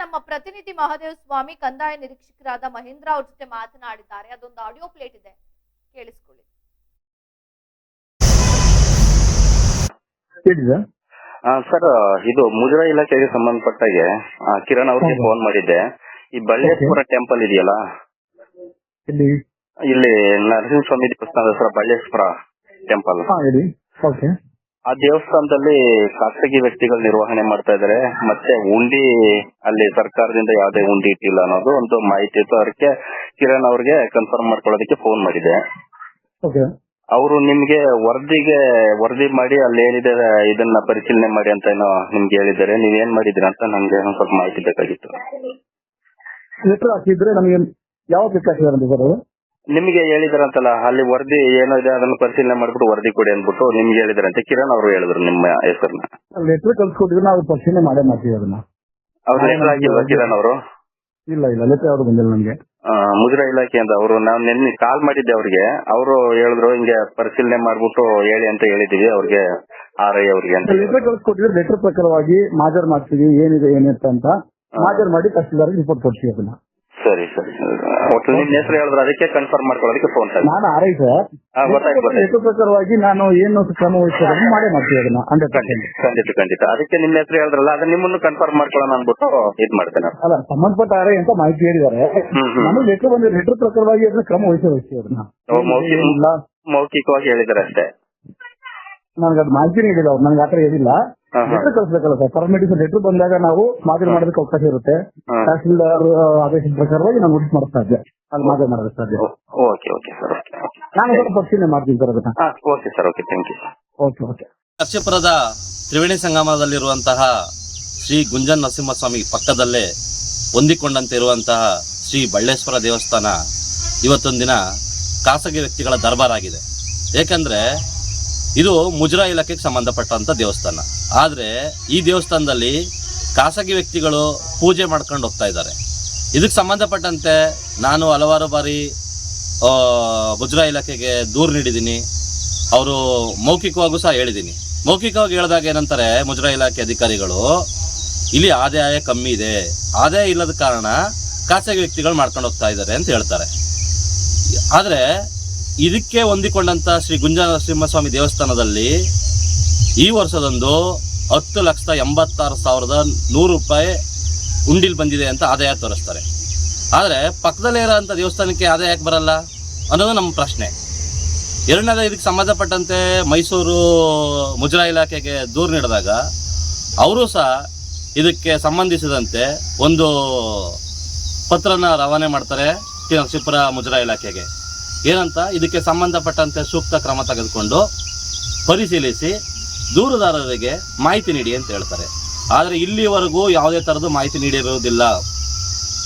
ನಮ್ಮ ಪ್ರತಿನಿಧಿ ಮಹಾದೇವ ಸ್ವಾಮಿ ಕಂದಾಯ ನಿರೀಕ್ಷಕರಾದ ಮಹೇಂದ್ರ ಅವ್ರ ಜೊತೆ ಮಾತನಾಡಿದ್ದಾರೆ. ಅದೊಂದು ಆಡಿಯೋ ಪ್ಲೇಟ್ ಇದೆ, ಕೇಳಿಸ್ಕೊಳ್ಳಿ. ಸರ್, ಇದು ಮುಜರಾಯಿ ಇಲಾಖೆಗೆ ಸಂಬಂಧಪಟ್ಟಾಗೆ ಕಿರಣ್ ಅವ್ರಿಗೆ ಫೋನ್ ಮಾಡಿದ್ದೆ. ಈ ಬಳ್ಳೇಶ್ವರ ಟೆಂಪಲ್ ಇದೆಯಲ್ಲ, ಇಲ್ಲಿ ನರಸಿಂಹಸ್ವಾಮಿ ದೇವಸ್ಥಾನದ ಹತ್ರ ಬಳ್ಳೇಶ್ವರ ಟೆಂಪಲ್, ಆ ದೇವಸ್ಥಾನದಲ್ಲಿ ಖಾಸಗಿ ವ್ಯಕ್ತಿಗಳು ನಿರ್ವಹಣೆ ಮಾಡ್ತಾ ಇದಾರೆ. ಮತ್ತೆ ಉಂಡಿ ಅಲ್ಲಿ ಸರ್ಕಾರದಿಂದ ಯಾವುದೇ ಉಂಡಿ ಇಟ್ಟಿಲ್ಲ ಅನ್ನೋದು ಒಂದು ಮಾಹಿತಿ ಇತ್ತು. ಅದಕ್ಕೆ ಕಿರಣ್ ಅವ್ರಿಗೆ ಕನ್ಫರ್ಮ್ ಮಾಡ್ಕೊಳ್ಳೋದಕ್ಕೆ ಫೋನ್ ಮಾಡಿದೆ. ಅವರು ನಿಮ್ಗೆ ವರದಿ ಮಾಡಿ ಅಲ್ಲಿ ಏನಿದೆ ಇದನ್ನ ಪರಿಶೀಲನೆ ಮಾಡಿ ಅಂತ ಏನೋ ನಿಮ್ಗೆ ಹೇಳಿದ್ದಾರೆ. ನೀವೇನ್ ಮಾಡಿದಿರ ಅಂತ ನಮ್ಗೆ ಒಂದ್ ಸ್ವಲ್ಪ ಮಾಹಿತಿ ಬೇಕಾಗಿತ್ತು. ಲೆಟರ್ ಹಾಕಿದ್ರೆ ನಮಗೆ ಯಾವ ಬೇಕಾಗಿದ್ದಾರೆ? ನಿಮ್ಗೆ ಹೇಳಿದಾರಂತಲ್ಲ, ಅಲ್ಲಿ ವರದಿ ಏನೋ ಇದೆ ಅದನ್ನ ಪರಿಶೀಲನೆ ಮಾಡ್ಬಿಟ್ಟು ವರದಿ ಕೊಡಿ ಅಂದ್ಬಿಟ್ಟು ನಿಮ್ಗೆ ಹೇಳಿದಾರಂತೆ. ಕಿರಣ್ ಅವರು ಹೇಳಿದ್ರು ನಿಮ್ಮ ಹೆಸರನ್ನ. ಲೆಟರ್ ಕಳ್ಸಿಕೊಟ್ಟಿದ್ರೆ ನಾವು ಪರಿಶೀಲನೆ ಮಾಡೇ ಮಾಡ್ತೀವಿ ಅದನ್ನ. ಅವ್ರ ಲೆಟರ್ ಆಗಿಲ್ವಾ ಕಿರಣ್ ಅವರು? ಇಲ್ಲ, ಲೆಟರ್ ಯಾವ್ದು ಬಂದಿಲ್ಲ ನಮ್ಗೆ. ಮುಜರಾಯಿ ಇಲಾಖೆಯಿಂದ ಅವರು, ನಾವು ನಿನ್ನೆ ಕಾಲ್ ಮಾಡಿದ್ದೆ ಅವ್ರಿಗೆ. ಅವರು ಹೇಳಿದ್ರು ಹಿಂಗೆ ಪರಿಶೀಲನೆ ಮಾಡ್ಬಿಟ್ಟು ಹೇಳಿ ಅಂತ ಹೇಳಿದೀವಿ ಅವ್ರಿಗೆ, RI ಅವ್ರಿಗೆ ಅಂತ. ಲೆಟರ್ ಕಳ್ಸಿಕೊಟ್ಟಿದ್ರೆ ಲೆಟರ್ ಪ್ರಕಾರವಾಗಿ ಮಾಜರ್ ಮಾಡ್ತೀವಿ, ಏನಿದೆ ಏನಿತ್ತು ಅಂತ ಮಾಜರ್ ಮಾಡಿ ತಹಶೀಲ್ದಾರ್ಗೆ ರಿಪೋರ್ಟ್ ಕೊಡ್ತೀವಿ ಅದನ್ನ. ಸರಿ ಸರಿ, ಒಟ್ಟು ನಿಮ್ ಹೆಸರು ಹೇಳಿದ್ರು, ಅದಕ್ಕೆ ಕನ್ಫರ್ಮ್ ಮಾಡ್ಕೊಳ್ಳೋದಕ್ಕೆ ಫೋನ್ ಸರ್. ನಾನು RI ಸರ್. ಲೆಟರ್ ಪ್ರಕಾರವಾಗಿ ನಾನು ಏನು ಕ್ರಮ ವಹಿಸೋದನ್ನ ಮಾಡೇ ಮಾಡ್ತೀವಿ ಅದನ್ನ 100%. ಖಂಡಿತ. ಅದಕ್ಕೆ ನಿಮ್ಮ ಹೆಸರು ಹೇಳಿದ್ರಲ್ಲ, ಅದನ್ನ ನಿಮ್ಮನ್ನು ಕನ್ಫರ್ಮ್ ಮಾಡ್ಕೊಳ್ಳೋಣ ಅನ್ಬಿಟ್ಟು ಇದ್ ಮಾಡ್ತೇನೆ. ಅಲ್ಲ, ಸಂಬಂಧಪಟ್ಟ RI ಅಂತ ಮಾಹಿತಿ ಹೇಳಿದ್ದಾರೆ. ನಾನು ಲೆಟರ್ ಬಂದಿದೆ, ಲೆಟರ್ ಪ್ರಕಾರವಾಗಿ ಅದನ್ನ ಕ್ರಮ ವಹಿಸ್ತೀವಿ ಅದನ್ನ. ಮೌಖಿಕವಾಗಿ ಹೇಳಿದಾರೆ ಅಷ್ಟೇ, ನನಗೆ ಅದು ಮಾಹಿತಿ ನೀಡಿಲ್ಲ ಅವ್ರು. ನನಗೆ ಆತರ ಹೇಳಿಲ್ಲ. ಲೆಟರ್ ಕಳಿಸ್ಬೇಕಲ್ಲ ಸರ್, ಫಾರ್ಮಾಲಿಟೀಸ್. ಲೆಟರ್ ಬಂದಾಗ ನಾವು ಮಾಜರ್ ಮಾಡೋದಕ್ಕೆ ಅವಕಾಶ ಇರುತ್ತೆ. ತಹಸೀಲ್ದಾರ್ ಆದೇಶದ ಪ್ರಕಾರವಾಗಿ ನಾವು ನೋಟಿಸ್ ಮಾಡ್ತಾ ಇದ್ದೆ, ಅಲ್ಲಿ ಮಾಜರ್ ಮಾಡೋದಕ್ಕೆ ಸಾಧ್ಯ. ಓಕೆ ಸರ್, ನಾನು ಸ್ವಲ್ಪ ಪರಿಶೀಲನೆ ಮಾಡ್ತೀನಿ ಸರ್ ಅದನ್ನ. Okay sir, okay, thank you. Okay. ನರಸೀಪುರದ ತ್ರಿವೇಣಿ ಸಂಗಮದಲ್ಲಿರುವಂತಹ ಶ್ರೀ ಗುಂಜನ್ ನರಸಿಂಹಸ್ವಾಮಿ ಪಕ್ಕದಲ್ಲೇ ಹೊಂದಿಕೊಂಡಂತೆ ಇರುವಂತಹ ಶ್ರೀ ಬಳ್ಳೇಶ್ವರ ದೇವಸ್ಥಾನ ಇವತ್ತೊಂದಿನ ಖಾಸಗಿ ವ್ಯಕ್ತಿಗಳ ದರ್ಬಾರಾಗಿದೆ. ಏಕೆಂದರೆ ಇದು ಮುಜರಾಯಿ ಇಲಾಖೆಗೆ ಸಂಬಂಧಪಟ್ಟಂಥ ದೇವಸ್ಥಾನ. ಆದರೆ ಈ ದೇವಸ್ಥಾನದಲ್ಲಿ ಖಾಸಗಿ ವ್ಯಕ್ತಿಗಳು ಪೂಜೆ ಮಾಡ್ಕೊಂಡು ಹೋಗ್ತಾ ಇದ್ದಾರೆ. ಇದಕ್ಕೆ ಸಂಬಂಧಪಟ್ಟಂತೆ ನಾನು ಹಲವಾರು ಬಾರಿ ಮುಜರಾಯಿ ಇಲಾಖೆಗೆ ದೂರು ನೀಡಿದ್ದೀನಿ. ಅವರು ಮೌಖಿಕವಾಗೂ ಸಹ ಹೇಳಿದ್ದೀನಿ. ಮೌಖಿಕವಾಗಿ ಹೇಳಿದಾಗ ಏನಂತಾರೆ ಮುಜರಾಯಿ ಇಲಾಖೆ ಅಧಿಕಾರಿಗಳು, ಇಲ್ಲಿ ಆದಾಯ ಕಮ್ಮಿ ಇದೆ, ಆದಾಯ ಇಲ್ಲದ ಕಾರಣ ಖಾಸಗಿ ವ್ಯಕ್ತಿಗಳು ಮಾಡ್ಕೊಂಡು ಹೋಗ್ತಾ ಇದ್ದಾರೆ ಅಂತ ಹೇಳ್ತಾರೆ. ಆದರೆ ಇದಕ್ಕೆ ಹೊಂದಿಕೊಂಡಂಥ ಶ್ರೀ ಗುಂಜ ನರಸಿಂಹಸ್ವಾಮಿ ದೇವಸ್ಥಾನದಲ್ಲಿ ಈ ವರ್ಷದಂದು 10,86,100 ರೂಪಾಯಿ ಉಂಡಿಲ್ ಬಂದಿದೆ ಅಂತ ಆದಾಯ ತೋರಿಸ್ತಾರೆ. ಆದರೆ ಪಕ್ಕದಲ್ಲೇ ಇರೋಂಥ ದೇವಸ್ಥಾನಕ್ಕೆ ಆದಾಯ ಯಾಕೆ ಬರಲ್ಲ ಅನ್ನೋದು ನಮ್ಮ ಪ್ರಶ್ನೆ. ಎರಡನೇದು, ಇದಕ್ಕೆ ಸಂಬಂಧಪಟ್ಟಂತೆ ಮೈಸೂರು ಮುಜರಾಯಿ ಇಲಾಖೆಗೆ ದೂರು ನೀಡಿದಾಗ ಅವರು ಸಹ ಇದಕ್ಕೆ ಸಂಬಂಧಿಸಿದಂತೆ ಒಂದು ಪತ್ರನ ರವಾನೆ ಮಾಡ್ತಾರೆ ಟಿ ನರಸೀಪುರ ಮುಜರಾಯಿ ಇಲಾಖೆಗೆ. ಏನಂತ, ಇದಕ್ಕೆ ಸಂಬಂಧಪಟ್ಟಂತೆ ಸೂಕ್ತ ಕ್ರಮ ತೆಗೆದುಕೊಂಡು ಪರಿಶೀಲಿಸಿ ದೂರುದಾರರಿಗೆ ಮಾಹಿತಿ ನೀಡಿ ಅಂತ ಹೇಳ್ತಾರೆ. ಆದರೆ ಇಲ್ಲಿವರೆಗೂ ಯಾವುದೇ ಥರದ ಮಾಹಿತಿ ನೀಡಿರುವುದಿಲ್ಲ.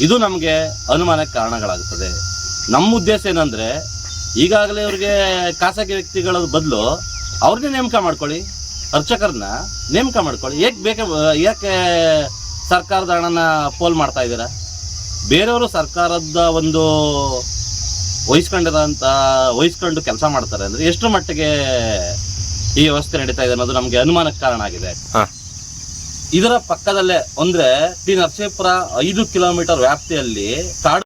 ಇದು ನಮಗೆ ಅನುಮಾನಕ್ಕೆ ಕಾರಣಗಳಾಗುತ್ತದೆ. ನಮ್ಮ ಉದ್ದೇಶ ಏನಂದರೆ, ಈಗಾಗಲೇ ಅವ್ರಿಗೆ ಖಾಸಗಿ ವ್ಯಕ್ತಿಗಳ ಬದಲು ಅವ್ರನ್ನೇ ನೇಮಕ ಮಾಡ್ಕೊಳ್ಳಿ, ಅರ್ಚಕರನ್ನ ನೇಮಕ ಮಾಡ್ಕೊಳ್ಳಿ. ಯಾಕೆ ಸರ್ಕಾರದ ಹಣನ ಪೋಲ್ ಮಾಡ್ತಾ ಇದ್ದೀರಾ? ಬೇರೆಯವರು ಸರ್ಕಾರದ ಒಂದು ವಹಿಸ್ಕೊಂಡು ಕೆಲಸ ಮಾಡ್ತಾರೆ ಅಂದರೆ ಎಷ್ಟು ಮಟ್ಟಿಗೆ ಈ ವ್ಯವಸ್ಥೆ ನಡೀತಾ ಇದೆ ಅನ್ನೋದು ನಮಗೆ ಅನುಮಾನಕ್ಕೆ ಕಾರಣ ಆಗಿದೆ. ಇದರ ಪಕ್ಕದಲ್ಲೇ ಅಂದ್ರೆ ಟಿ ನರಸೀಪುರ 5 ಕಿಲೋಮೀಟರ್ ವ್ಯಾಪ್ತಿಯಲ್ಲಿ ಕಾಡು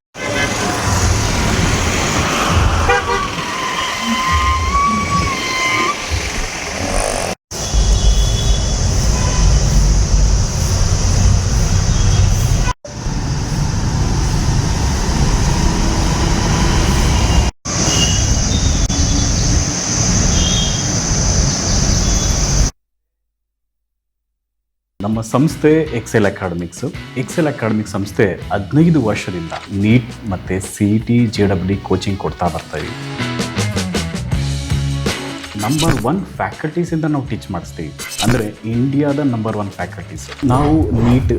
ನಮ್ಮ ಸಂಸ್ಥೆ ಎಕ್ಸೆಲ್ ಅಕಾಡೆಮಿಕ್ಸ್ ಸಂಸ್ಥೆ 15 ವರ್ಷದಿಂದ ನೀಟ್ ಮತ್ತು CET JEE ಕೋಚಿಂಗ್ ಕೊಡ್ತಾ ಬರ್ತೀವಿ. ನಂಬರ್ 1 ಫ್ಯಾಕಲ್ಟೀಸಿಂದ ನಾವು ಟೀಚ್ ಮಾಡಿಸ್ತೀವಿ. ಅಂದರೆ ಇಂಡಿಯಾದ ನಂಬರ್ 1 ಫ್ಯಾಕಲ್ಟೀಸ್. ನಾವು ನೀಟ್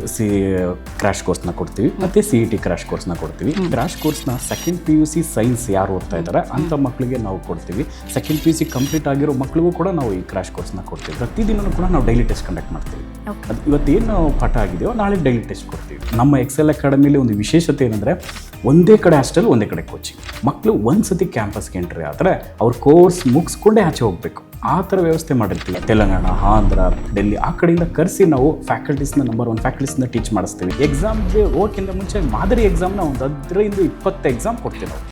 ಕ್ರ್ಯಾಶ್ ಕೋರ್ಸ್ನ ಕೊಡ್ತೀವಿ ಮತ್ತು CET ಕ್ರ್ಯಾಶ್ ಕೋರ್ಸ್ನ ಕೊಡ್ತೀವಿ. ಕ್ರ್ಯಾಶ್ ಕೋರ್ಸ್ನ ಸೆಕೆಂಡ್ PUC ಸೈನ್ಸ್ ಯಾರು ಓದ್ತಾ ಇದ್ದಾರೆ ಅಂಥ ಮಕ್ಕಳಿಗೆ ನಾವು ಕೊಡ್ತೀವಿ. ಸೆಕೆಂಡ್ PUC ಕಂಪ್ಲೀಟ್ ಆಗಿರೋ ಮಕ್ಕಳಿಗೂ ಕೂಡ ನಾವು ಈ ಕ್ರ್ಯಾಶ್ ಕೋರ್ಸ್ನ ಕೊಡ್ತೀವಿ. ಪ್ರತಿದಿನವೂ ಕೂಡ ನಾವು ಡೈಲಿ ಟೆಸ್ಟ್ ಕಂಡಕ್ಟ್ ಮಾಡ್ತೀವಿ. ಅದು ಇವತ್ತೇನು ಪಾಠ ಆಗಿದೆಯೋ ನಾಳೆ ಡೈಲಿ ಟೆಸ್ಟ್ ಕೊಡ್ತೀವಿ. ನಮ್ಮ ಎಕ್ಸೆಲ್ ಅಕಾಡೆಮಿಲಿ ಒಂದು ವಿಶೇಷತೆ ಏನಂದರೆ, ಒಂದೇ ಕಡೆ ಹಾಸ್ಟೆಲ್, ಒಂದೇ ಕಡೆ ಕೋಚಿಂಗ್. ಮಕ್ಕಳು ಒಂದ್ಸತಿ ಕ್ಯಾಂಪಸ್ಗೆ ಎಂಟ್ರಿ ಆದರೆ ಅವ್ರ ಕೋರ್ಸ್ ಮುಗಿಸ್ಕೊಂಡೇ ಆಚೆ ಹೋಗಬೇಕು. ಆ ಥರ ವ್ಯವಸ್ಥೆ ಮಾಡಿರ್ತೀವಿ. ತೆಲಂಗಾಣ, ಆಂಧ್ರ, ಡೆಲ್ಲಿ ಆ ಕಡೆಯಿಂದ ಕರೆಸಿ ನಾವು ಫ್ಯಾಕಲ್ಟೀಸ್ನ ನಂಬರ್ 1 ಫ್ಯಾಕಲ್ಟೀಸ್ನ ಟೀಚ್ ಮಾಡಿಸ್ತೀವಿ. ಎಕ್ಸಾಮ್ಗೆ ಹೋಗೋಕ್ಕಿಂತ ಮುಂಚೆ ಮಾದರಿ ಎಕ್ಸಾಮ್ನ ಒಂದು 15-20 ಎಕ್ಸಾಮ್ ಕೊಡ್ತೀವಿ ನಾವು.